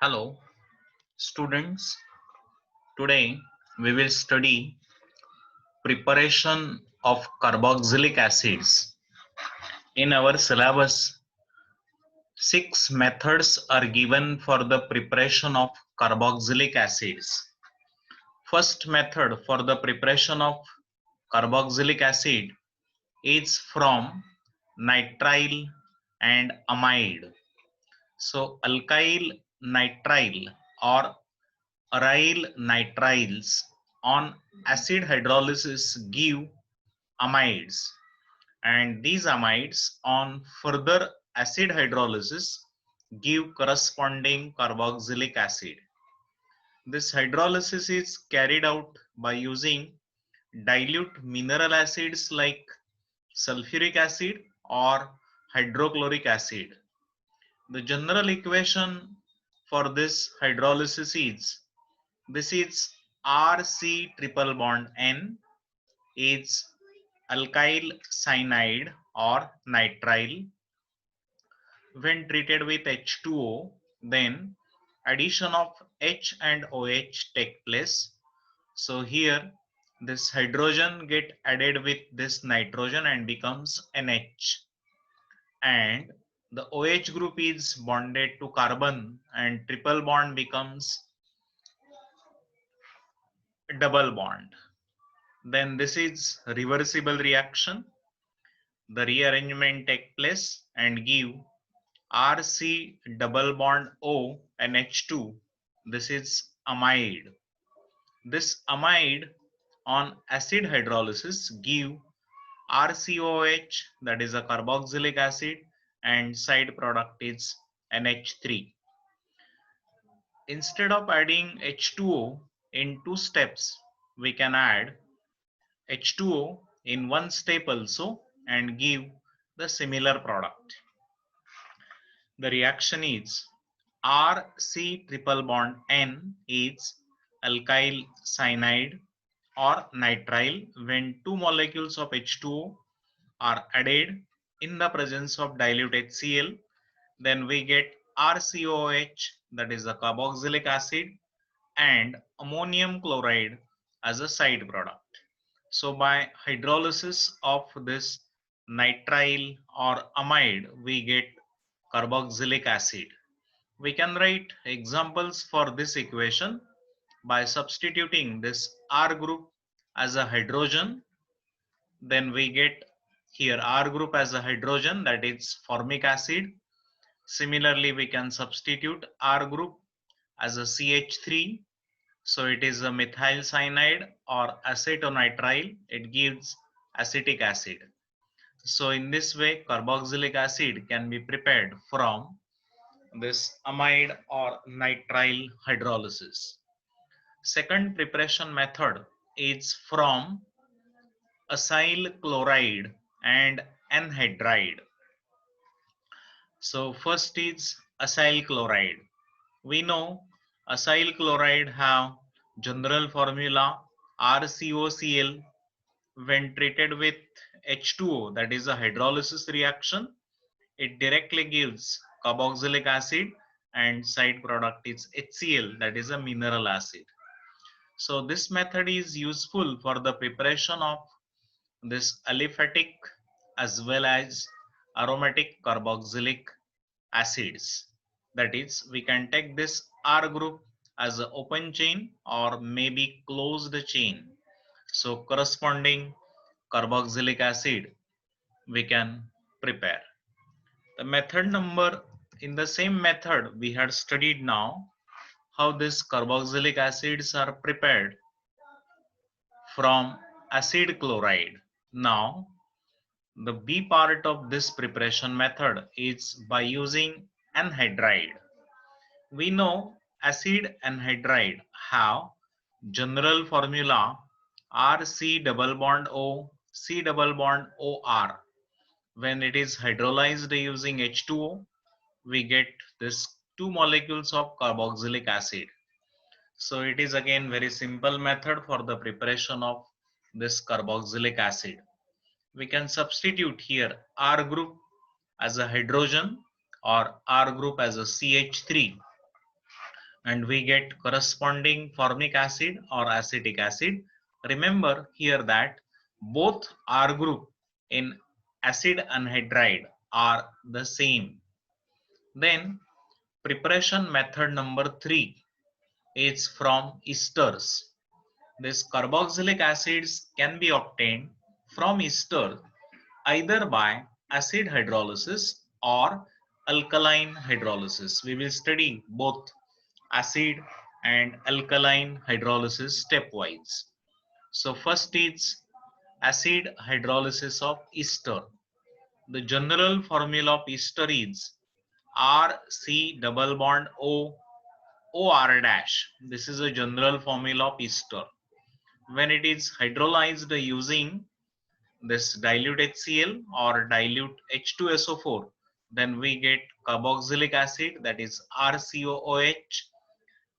Hello, students. Today we will study preparation of carboxylic acids. In our syllabus, 6 methods are given for the preparation of carboxylic acids. First method for the preparation of carboxylic acid is from nitrile and amide. So alkyl nitrile or aryl nitriles on acid hydrolysis give amides, and these amides on further acid hydrolysis give corresponding carboxylic acid. This hydrolysis is carried out by using dilute mineral acids like sulfuric acid or hydrochloric acid. The general equation for this hydrolysis is this is RC triple bond N is alkyl cyanide or nitrile. When treated with H2O, then addition of H and OH take place. So here this hydrogen get added with this nitrogen and becomes NH, and the OH group is bonded to carbon and triple bond becomes double bond. Then this is reversible reaction. The rearrangement take place and give RC double bond O and H2. This is amide. This amide on acid hydrolysis give RCOH, that is a carboxylic acid, and side product is NH3. Instead of adding H2O in 2 steps, we can add H2O in 1 step also and give the similar product. The reaction is RC triple bond N is alkyl cyanide or nitrile when 2 molecules of H2O are added in the presence of dilute HCl, then we get RCOH, that is a carboxylic acid, and ammonium chloride as a side product. So by hydrolysis of this nitrile or amide, we get carboxylic acid. We can write examples for this equation by substituting this R group as a hydrogen. Then we get here R group as a hydrogen, that is formic acid. Similarly, we can substitute R group as a CH3. So it is a methyl cyanide or acetonitrile. It gives acetic acid. So in this way, carboxylic acid can be prepared from this amide or nitrile hydrolysis. Second preparation method is from acyl chloride and anhydride. So first is acyl chloride. We know acyl chloride have general formula RCOCl. When treated with H2O, that is a hydrolysis reaction, it directly gives carboxylic acid and side product is HCl, that is a mineral acid. So this method is useful for the preparation of this aliphatic as well as aromatic carboxylic acids. That is, we can take this R group as an open chain or maybe closed chain. So corresponding carboxylic acid we can prepare. The method number, in the same method we had studied now how these carboxylic acids are prepared from acid chloride. Now the B part of this preparation method is by using anhydride. We know acid anhydride have general formula RC double bond O C double bond OR. When it is hydrolyzed using H2O, we get this 2 molecules of carboxylic acid. So it is again very simple method for the preparation of this carboxylic acid. We can substitute here R group as a hydrogen or R group as a CH3. and we get corresponding formic acid or acetic acid. Remember here that both R group in acid anhydride are the same. Then preparation method number 3 is from esters. These carboxylic acids can be obtained from ester either by acid hydrolysis or alkaline hydrolysis. We will study both acid and alkaline hydrolysis stepwise. So first is acid hydrolysis of ester. The general formula of ester is RC double bond O OR dash. This is a general formula of ester. When it is hydrolyzed using this dilute HCl or dilute H2SO4, then we get carboxylic acid, that is RCOOH,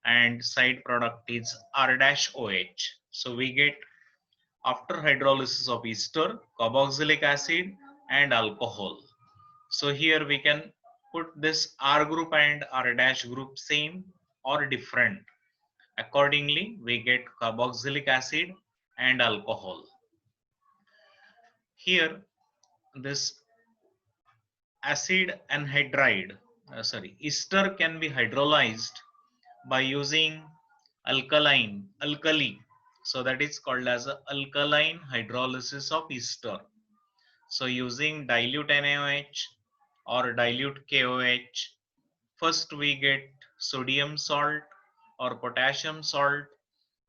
and side product is R-OH. So we get, after hydrolysis of ester, carboxylic acid and alcohol. So here we can put this R group and R- group same or different. Accordingly, we get carboxylic acid and alcohol. Here, this acid anhydride, ester can be hydrolyzed by using alkali. So that is called as a alkaline hydrolysis of ester. So using dilute NaOH or dilute KOH, first we get sodium salt or potassium salt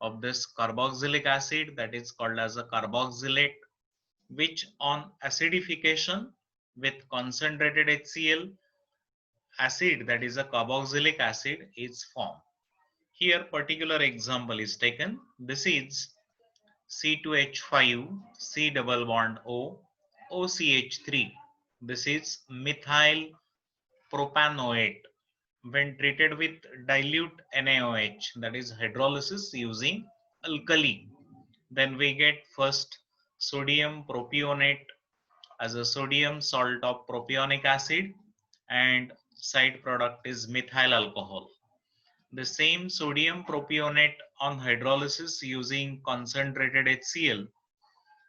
of this carboxylic acid, that is called as a carboxylate, which on acidification with concentrated HCl, acid, that is a carboxylic acid, is formed. Here particular example is taken. This is C2H5 C double bond O OCH3. This is methyl propanoate when treated with dilute NaOH, that is hydrolysis using alkali. Then we get first sodium propionate as a sodium salt of propionic acid, and side product is methyl alcohol. The same sodium propionate on hydrolysis using concentrated HCl,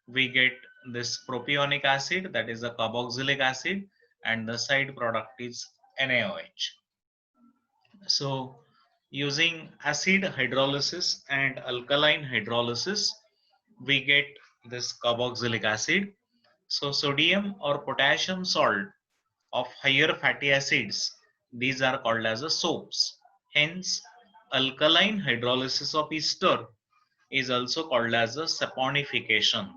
we get this propionic acid, that is a carboxylic acid, and the side product is NaOH. So using acid hydrolysis and alkaline hydrolysis, we get this carboxylic acid. So sodium or potassium salt of higher fatty acids, these are called as a soaps. Hence, alkaline hydrolysis of ester is also called as a saponification.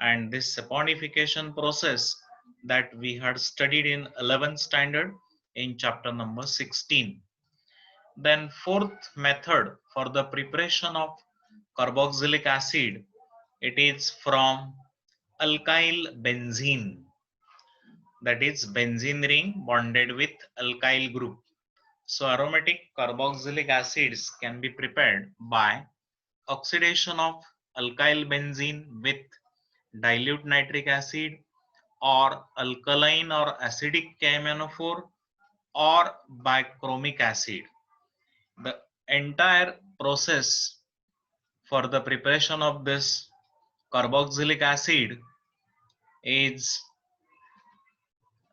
And this saponification process that we had studied in 11th standard in chapter number 16. Then fourth method for the preparation of carboxylic acid, it is from alkyl benzene, that is benzene ring bonded with alkyl group. So aromatic carboxylic acids can be prepared by oxidation of alkyl benzene with dilute nitric acid or alkaline or acidic KMnO4 or by chromic acid. The entire process for the preparation of this carboxylic acid is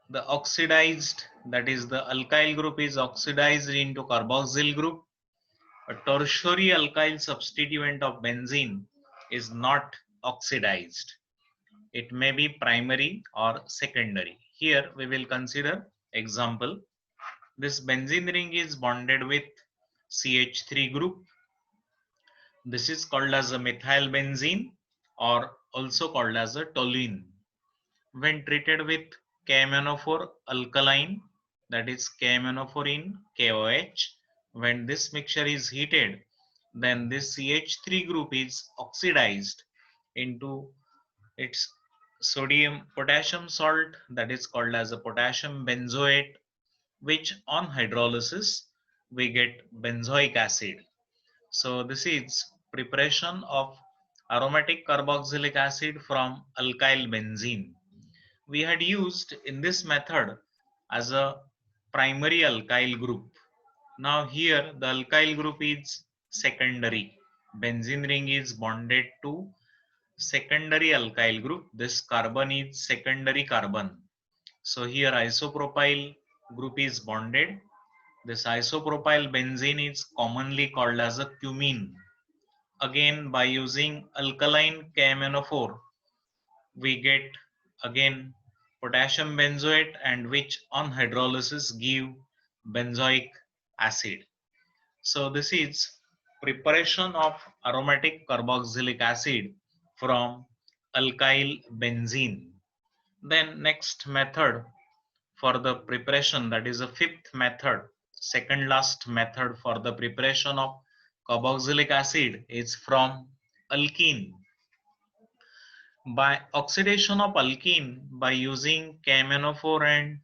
the oxidized, that is the alkyl group is oxidized into carboxyl group. A tertiary alkyl substituent of benzene is not oxidized. It may be primary or secondary. Here we will consider example. This benzene ring is bonded with CH3 group. This is called as a methyl benzene or also called as a toluene. When treated with KMnO4 alkaline, that is KMnO4 in KOH, when this mixture is heated, then this CH3 group is oxidized into its sodium potassium salt, that is called as a potassium benzoate, which on hydrolysis we get benzoic acid. So this is preparation of aromatic carboxylic acid from alkyl benzene. We had used in this method as a primary alkyl group. Now here the alkyl group is secondary. Benzene ring is bonded to secondary alkyl group. This carbon is secondary carbon. So here isopropyl group is bonded. This isopropyl benzene is commonly called as a cumene. Again, by using alkaline KMnO4, we get again potassium benzoate, and which on hydrolysis give benzoic acid. So this is preparation of aromatic carboxylic acid from alkyl benzene. Then next method for the preparation, that is a fifth method, second last method for the preparation of carboxylic acid is from alkene. By oxidation of alkene by using KMnO4 and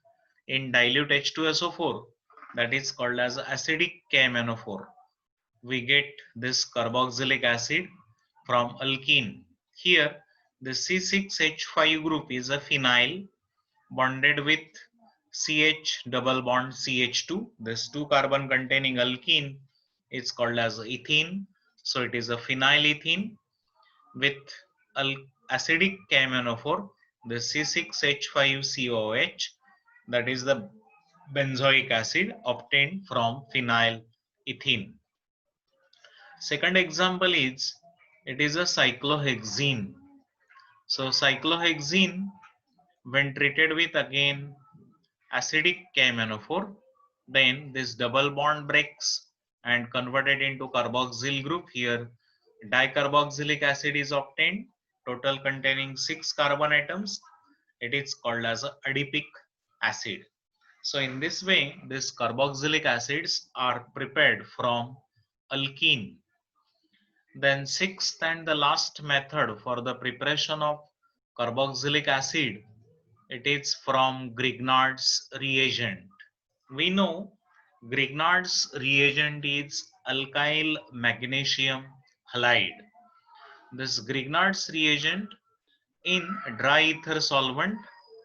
in dilute H2SO4, that is called as acidic KMnO4, we get this carboxylic acid from alkene. Here the C6H5 group is a phenyl bonded with CH double bond CH2. This 2 carbon containing alkene is called as ethene. So it is a phenylethene with acidic KMnO4, the C6H5COOH, that is the benzoic acid obtained from phenylethene. Second example is, it is a cyclohexene. So cyclohexene, when treated with again acidic KMnO4, then this double bond breaks and converted into carboxyl group. Here dicarboxylic acid is obtained, total containing 6 carbon atoms. It is called as a adipic acid. So in this way, these carboxylic acids are prepared from alkene. Then sixth and the last method for the preparation of carboxylic acid, it is from Grignard's reagent. We know Grignard's reagent is alkyl magnesium halide. This Grignard's reagent in dry ether solvent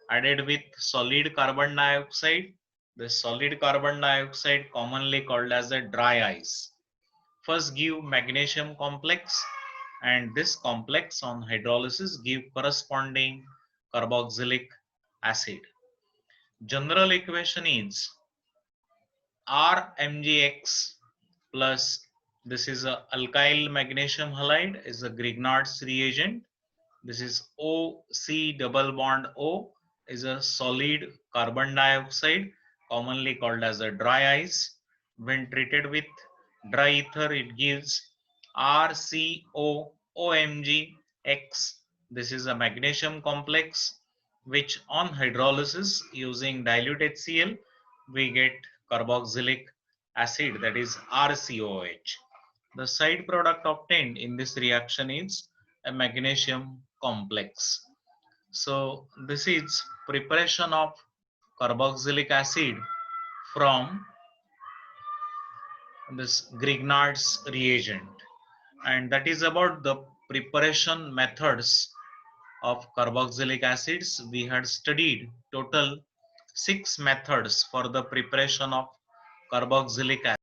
added with solid carbon dioxide. The solid carbon dioxide commonly called as a dry ice. First give magnesium complex, and this complex on hydrolysis give corresponding carboxylic acid. General equation is RMgX plus, this is a alkyl magnesium halide, is a Grignard's reagent. This is OC double bond O, is a solid carbon dioxide commonly called as a dry ice. When treated with dry ether, it gives RCOOMgX. This is a magnesium complex which on hydrolysis using dilute HCl we get carboxylic acid, that is RCOH. The side product obtained in this reaction is a magnesium complex. So this is preparation of carboxylic acid from this Grignard's reagent, and that is about the preparation methods of carboxylic acids. We had studied total 6 methods for the preparation of carboxylic acid.